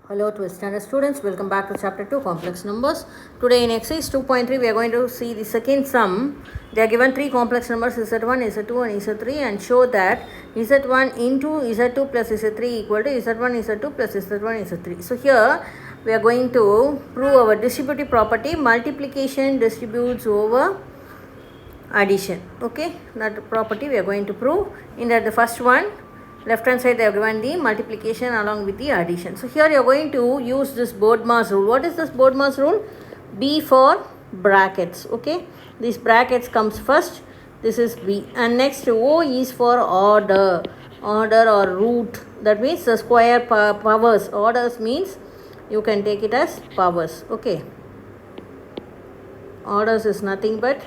Hello to standard students, welcome back to chapter 2 complex numbers. Today in exercise 2.3 we are going to see the second sum. They are given three complex numbers z1, z2 and z3 and show that z1 into z2 plus z3 equal to z1, z2 plus z1, z3. So here we are going to prove our distributive property. Multiplication distributes over addition. Okay, that property we are going to prove. In that the first one, left hand side they have given the multiplication along with the addition. So here you are going to use this BODMAS rule. What is this BODMAS rule? B for brackets. Okay, these brackets comes first. This is B, and next O is for order or root. That means the square powers. Orders means you can take it as powers. Okay, orders is nothing but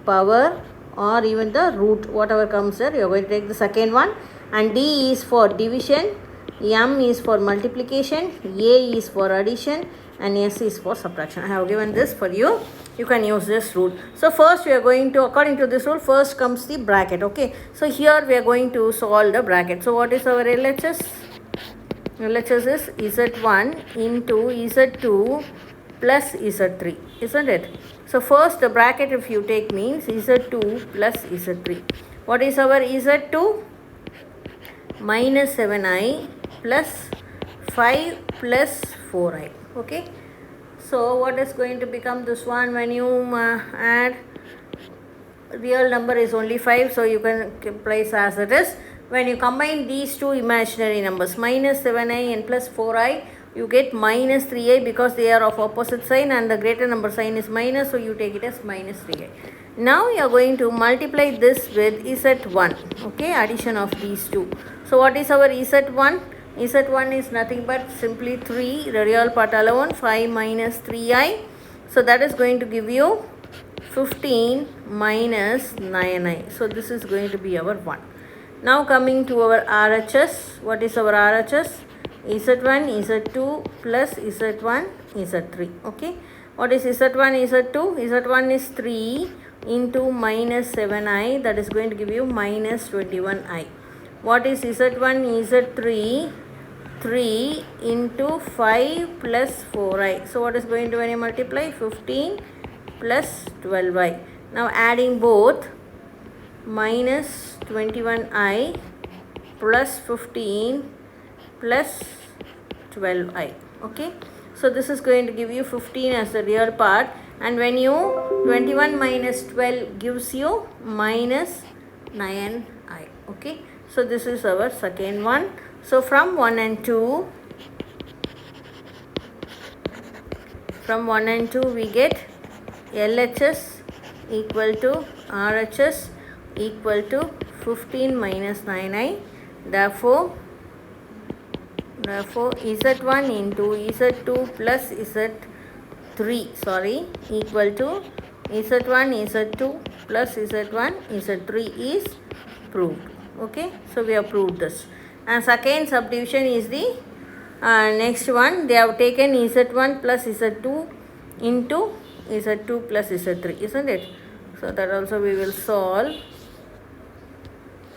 power or even the root, whatever comes there. You are going to take the second one. And D is for division, M is for multiplication, A is for addition, and S is for subtraction. I have given this for you. You can use this rule. So first we are going to, according to this rule, first comes the bracket. Okay, so here we are going to solve the bracket. So what is our LHS? LHS is Z1 into Z2 plus Z3, isn't it? So first the bracket if you take means Z2 plus Z3. What is our Z2? Minus 7i plus 5 plus 4i. Okay, so what is going to become this one when you add? Real number is only 5, so you can place as it is. When you combine these two imaginary numbers, minus 7i and plus 4i, you get minus 3i because they are of opposite sign and the greater number sign is minus, so you take it as minus 3i. Now you are going to multiply this with Z1. Okay, addition of these two. So what is our Z1? Z1 is nothing but simply 3, the real part alone, 5 minus 3i. So that is going to give you 15 minus 9i. So this is going to be our 1. Now coming to our RHS. What is our RHS? Z1, Z2 plus Z1, Z3. Okay. What is Z1, Z2? Z1 is 3 into minus 7i. That is going to give you minus 21i. What is Z1, Z3? 3 into 5 plus 4i. So what is going to when you multiply? 15 plus 12i. Now adding both, minus 21i plus 15 plus 12i. Okay, so this is going to give you 15 as the real part, and when you 21 minus 12 gives you minus 9i. Okay, so this is our second one. So from 1 and 2, we get LHS equal to RHS equal to 15 minus 9i. Therefore Z1 into Z2 plus Z3 equal to Z1 Z2 plus Z1 Z3 is proved. Okay, so we have proved this. And second subdivision is the next one. They have taken Z1 plus Z2 into Z2 plus Z3, isn't it? So that also we will solve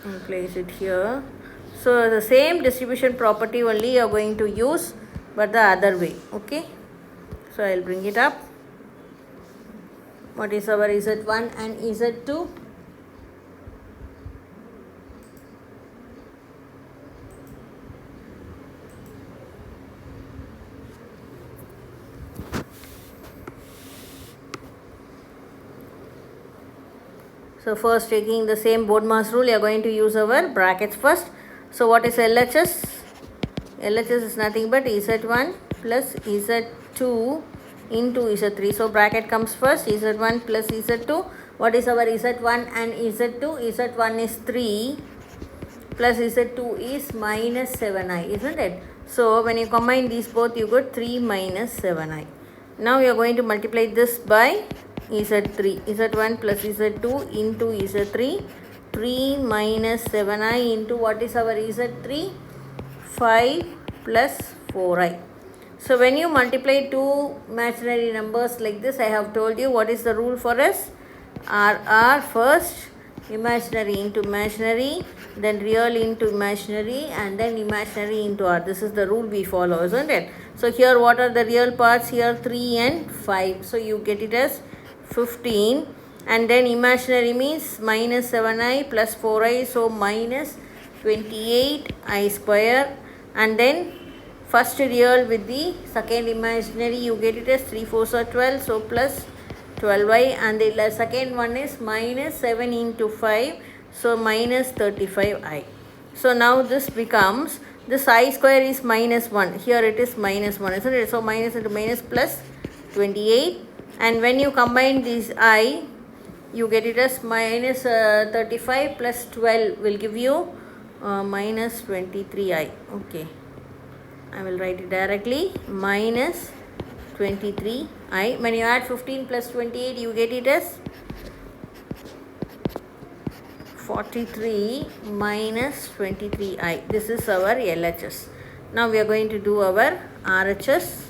and place it here. So the same distribution property only you are going to use, but the other way. Okay, so I will bring it up. What is our Z1 and Z2? So first, taking the same BODMAS rule, you are going to use our brackets first. So what is LHS? LHS is nothing but Z1 plus Z2 into Z3. So bracket comes first, Z1 plus Z2. What is our Z1 and Z2? Z1 is 3 plus Z2 is minus 7i, isn't it? So when you combine these both, you got 3 minus 7i. Now you are going to multiply this by Z3. Z1 plus Z2 into Z3. 3 minus 7i into what is our Z3? 5 plus 4i. So when you multiply two imaginary numbers like this, I have told you what is the rule for us. RR first imaginary into imaginary, then real into imaginary, and then imaginary into r. This is the rule we follow, isn't it? So here what are the real parts? Here 3 and 5. So you get it as 15, and then imaginary means minus 7i plus 4i, so minus 28i square, and then first real with the second imaginary, you get it as 3 4s are 12, so plus 12i, and the second one is minus 7 into 5, so minus 35i. So now this becomes, this I square is minus 1, here it is minus 1, isn't it? So minus into minus plus 28, and when you combine these I, you get it as minus 35 plus 12 will give you minus 23i. Okay, I will write it directly, minus 23i. When you add 15 plus 28, you get it as 43 minus 23i. This is our LHS. Now we are going to do our RHS.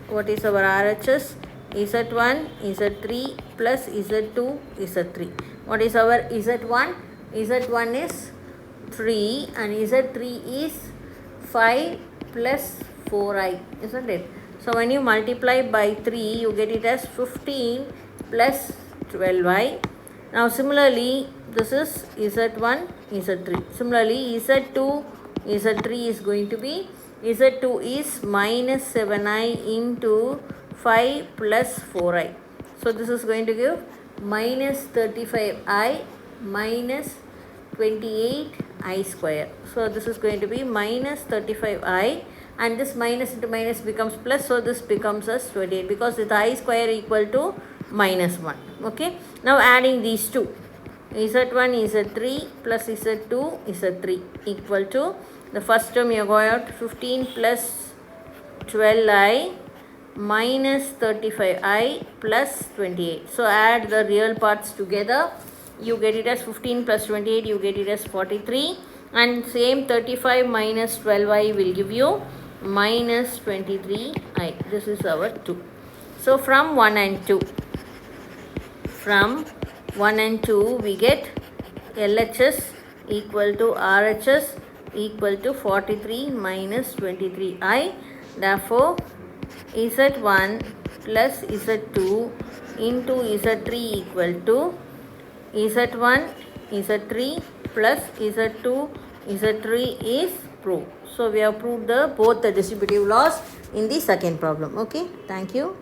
What is our RHS? Z1, Z3 plus Z2, Z3. What is our Z1? Z1 is 3 and Z3 is 5 plus 4i, isn't it? So when you multiply by 3, you get it as 15 plus 12i. Now similarly, this is Z1, Z3. Similarly, Z2, Z3 is going to be, Z2 is minus 7i into 5 plus 4i. So this is going to give minus 35i minus 28i square. So this is going to be minus 35i, and this minus into minus becomes plus, so this becomes as 28 because the I square equal to minus 1. Okay, now adding these two, Z1 Z3 plus Z2 Z3 equal to, the first term you go out 15 plus 12i minus 35i plus 28. So add the real parts together, you get it as 15 plus 28, you get it as 43, and same 35 minus 12i will give you minus 23i. This is our 2. So from 1 and 2, from 1 and 2 we get LHS equal to RHS equal to 43 minus 23i. Therefore Z1 plus Z2 into Z3 equal to Z1 Z3 plus Z2 Z3 is proved. So we have proved both the distributive laws in the second problem. Okay, thank you.